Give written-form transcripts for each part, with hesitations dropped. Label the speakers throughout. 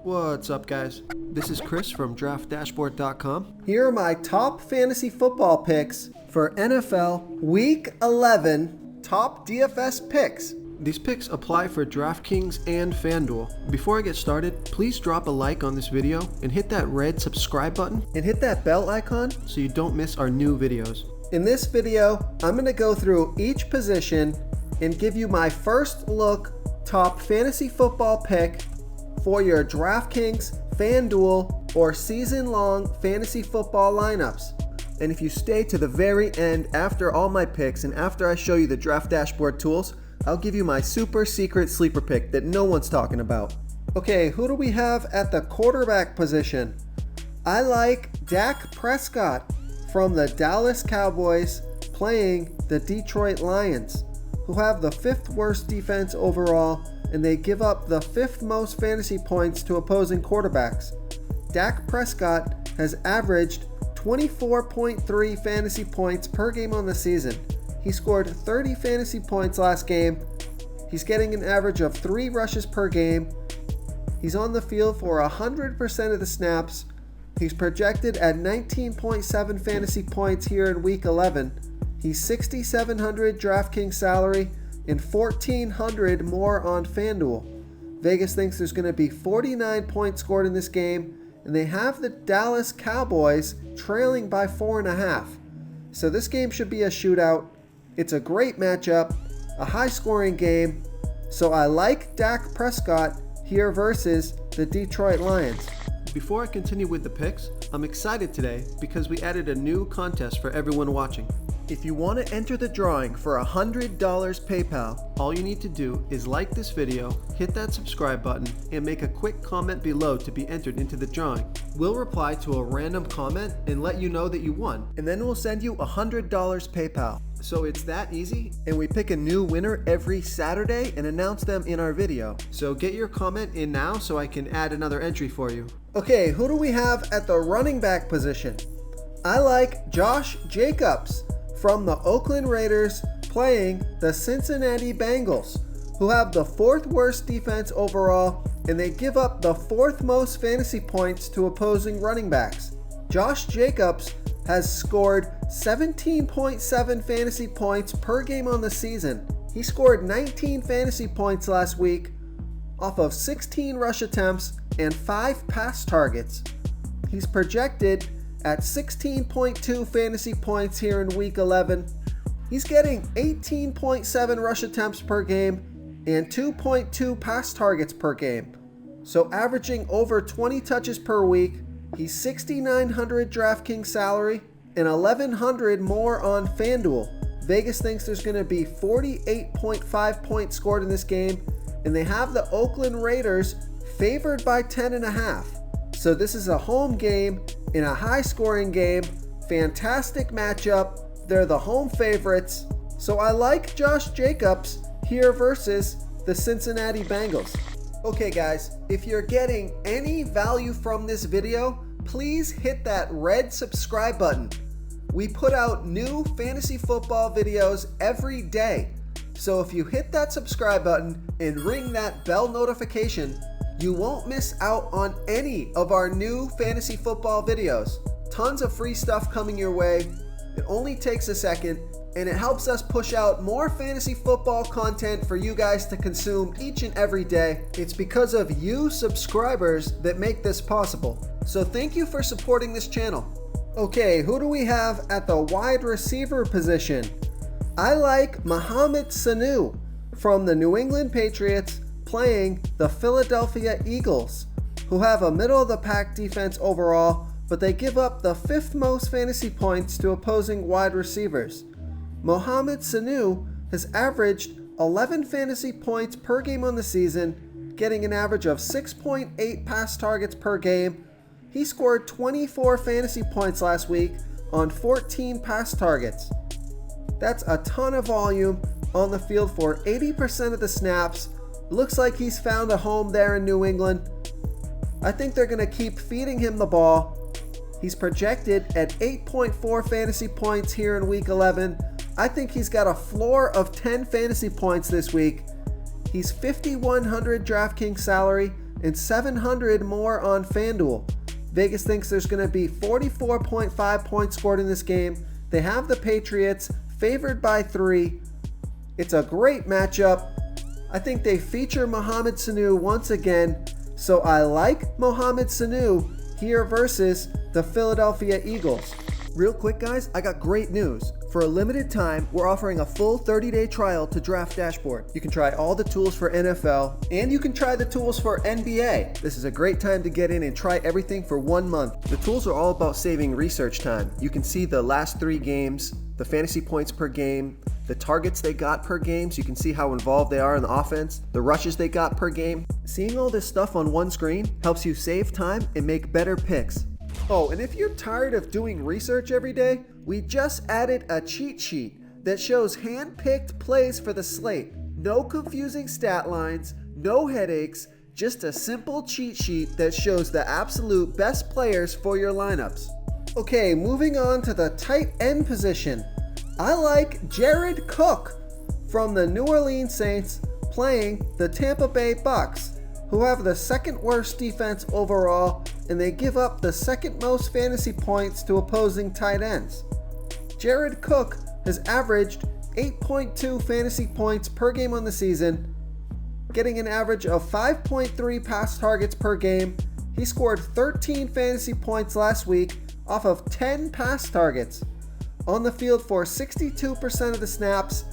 Speaker 1: What's up, guys? This is Chris from DraftDashboard.com.
Speaker 2: Here are my top fantasy football picks for NFL Week 11 top DFS picks.
Speaker 1: These picks apply for DraftKings and FanDuel. Before I get started, please drop a like on this video and hit that red subscribe button
Speaker 2: And hit that bell icon
Speaker 1: so you don't miss our new videos.
Speaker 2: In this video, I'm going to go through each position and give you my first look top fantasy football pick for your DraftKings, FanDuel, or season-long fantasy football lineups. And if you stay to the very end after all my picks and after I show you the Draft Dashboard tools, I'll give you my super secret sleeper pick that no one's talking about. Okay, who do we have at the quarterback position? I like Dak Prescott from the Dallas Cowboys playing the Detroit Lions, who have the 5th worst defense overall, and they give up the 5th most fantasy points to opposing quarterbacks. Dak Prescott has averaged 24.3 fantasy points per game on the season. He scored 30 fantasy points last game. He's getting an average of 3 rushes per game. He's on the field for 100% of the snaps. He's projected at 19.7 fantasy points here in Week 11. He's $6,700 DraftKings salary and $1,400 more on FanDuel. Vegas thinks there's going to be 49 points scored in this game, and they have the Dallas Cowboys trailing by 4.5. So this game should be a shootout. It's a great matchup, a high-scoring game. So I like Dak Prescott here versus the Detroit Lions.
Speaker 1: Before I continue with the picks, I'm excited today because we added a new contest for everyone watching. If you want to enter the drawing for $100 PayPal, all you need to do is like this video, hit that subscribe button, and make a quick comment below to be entered into the drawing. We'll reply to a random comment and let you know that you won, and then we'll send you $100 PayPal. So it's that easy, and we pick a new winner every Saturday and announce them in our video. So get your comment in now so I can add another entry for you.
Speaker 2: Okay, who do we have at the running back position? I like Josh Jacobs from the Oakland Raiders playing the Cincinnati Bengals, who have the 4th worst defense overall, and they give up the 4th most fantasy points to opposing running backs. Josh Jacobs has scored 17.7 fantasy points per game on the season. He scored 19 fantasy points last week off of 16 rush attempts and 5 pass targets. He's projected at 16.2 fantasy points here in Week 11. He's getting 18.7 rush attempts per game and 2.2 pass targets per game. So averaging over 20 touches per week. He's $6,900 DraftKings salary and $1,100 more on FanDuel. Vegas thinks there's going to be 48.5 points scored in this game, and they have the Oakland Raiders favored by 10.5. So this is a home game in a high-scoring game. Fantastic matchup. They're the home favorites. So I like Josh Jacobs here versus the Cincinnati Bengals. Okay guys, if you're getting any value from this video, please hit that red subscribe button. We put out new fantasy football videos every day. So if you hit that subscribe button and ring that bell notification, you won't miss out on any of our new fantasy football videos. Tons of free stuff coming your way. It only takes a second, and it helps us push out more fantasy football content for you guys to consume each and every day. It's because of you subscribers that make this possible. So thank you for supporting this channel. Okay, who do we have at the wide receiver position? I like Mohamed Sanu from the New England Patriots playing the Philadelphia Eagles, who have a middle-of-the-pack defense overall, but they give up the 5th most fantasy points to opposing wide receivers. Mohamed Sanu has averaged 11 fantasy points per game on the season, getting an average of 6.8 pass targets per game. He scored 24 fantasy points last week on 14 pass targets. That's a ton of volume on the field for 80% of the snaps. Looks like he's found a home there in New England. I think they're going to keep feeding him the ball. He's projected at 8.4 fantasy points here in Week 11. I think he's got a floor of 10 fantasy points this week. He's $5,100 DraftKings salary and 700 more on FanDuel. Vegas thinks there's going to be 44.5 points scored in this game. They have the Patriots favored by 3. It's a great matchup. I think they feature Mohamed Sanu once again, so I like Mohamed Sanu here versus the Philadelphia Eagles.
Speaker 1: Real quick, guys, I got great news. For a limited time, we're offering a full 30-day trial to Draft Dashboard. You can try all the tools for NFL, and you can try the tools for NBA. This is a great time to get in and try everything for 1 month. The tools are all about saving research time. You can see the last 3 games, the fantasy points per game, the targets they got per game, so you can see how involved they are in the offense, the rushes they got per game. Seeing all this stuff on one screen helps you save time and make better picks. Oh, and if you're tired of doing research every day, we just added a cheat sheet that shows hand-picked plays for the slate. No confusing stat lines, no headaches, just a simple cheat sheet that shows the absolute best players for your lineups. Okay, moving on to the tight end position. I like Jared Cook from the New Orleans Saints playing the Tampa Bay Bucks, who have the second worst defense overall, and they give up the second most fantasy points to opposing tight ends. Jared Cook has averaged 8.2 fantasy points per game on the season, getting an average of 5.3 pass targets per game. He scored 13 fantasy points last week off of 10 pass targets. On the field for 62% of the snaps,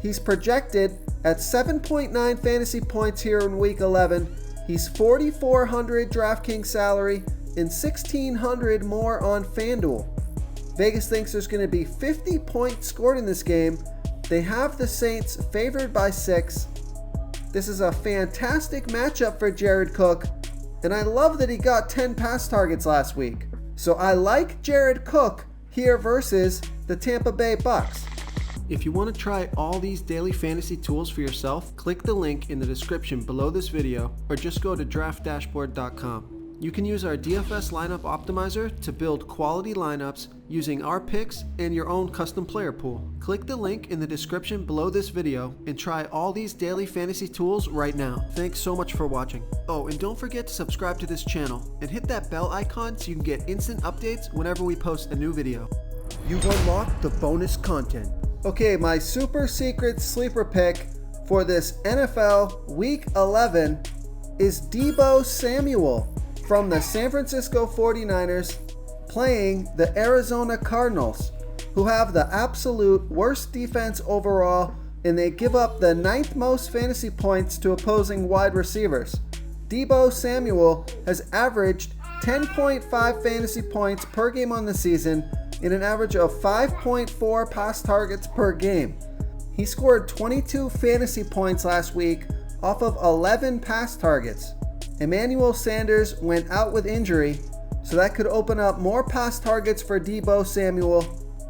Speaker 1: he's projected at 7.9 fantasy points here in week 11. He's $4,400 DraftKings salary and $1,600 more on FanDuel. Vegas thinks there's going to be 50 points scored in this game. They have the Saints favored by 6. This is a fantastic matchup for Jared Cook, and I love that he got 10 pass targets last week. So I like Jared Cook here versus the Tampa Bay Bucks. If you want to try all these daily fantasy tools for yourself, click the link in the description below this video or just go to draftdashboard.com. You can use our DFS lineup optimizer to build quality lineups using our picks and your own custom player pool. Click the link in the description below this video and try all these daily fantasy tools right now. Thanks so much for watching. Oh, and don't forget to subscribe to this channel and hit that bell icon so you can get instant updates whenever we post a new video. You've unlocked the bonus content.
Speaker 2: Okay, my super secret sleeper pick for this NFL Week 11 is Deebo Samuel from the San Francisco 49ers playing the Arizona Cardinals, who have the absolute worst defense overall, and they give up the 9th most fantasy points to opposing wide receivers. Deebo Samuel has averaged 10.5 fantasy points per game on the season and an average of 5.4 pass targets per game. He scored 22 fantasy points last week off of 11 pass targets. Emmanuel Sanders went out with injury, so that could open up more pass targets for Deebo Samuel,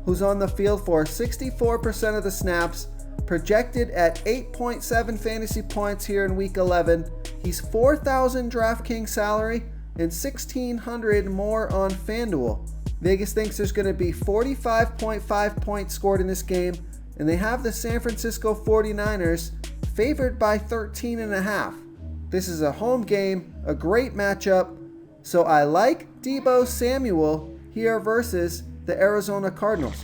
Speaker 2: who's on the field for 64% of the snaps, projected at 8.7 fantasy points here in week 11. He's $4,000 DraftKings salary and $1,600 more on FanDuel. Vegas thinks there's going to be 45.5 points scored in this game, and they have the San Francisco 49ers favored by 13.5. This is a home game, a great matchup, so I like Deebo Samuel here versus the Arizona Cardinals.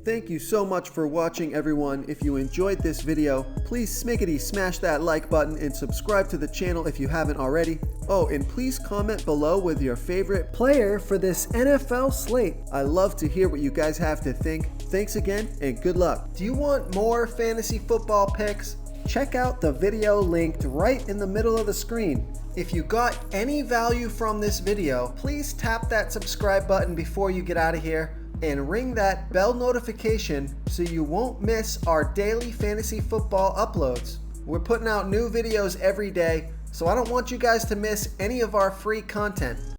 Speaker 1: Thank you so much for watching, everyone. If you enjoyed this video, please smackety smash that like button and subscribe to the channel if you haven't already. Oh, and please comment below with your favorite player for this NFL slate. I love to hear what you guys have to think. Thanks again and good luck.
Speaker 2: Do you want more fantasy football picks? Check out the video linked right in the middle of the screen. If you got any value from this video, please tap that subscribe button before you get out of here and ring that bell notification so you won't miss our daily fantasy football uploads. We're putting out new videos every day, so I don't want you guys to miss any of our free content.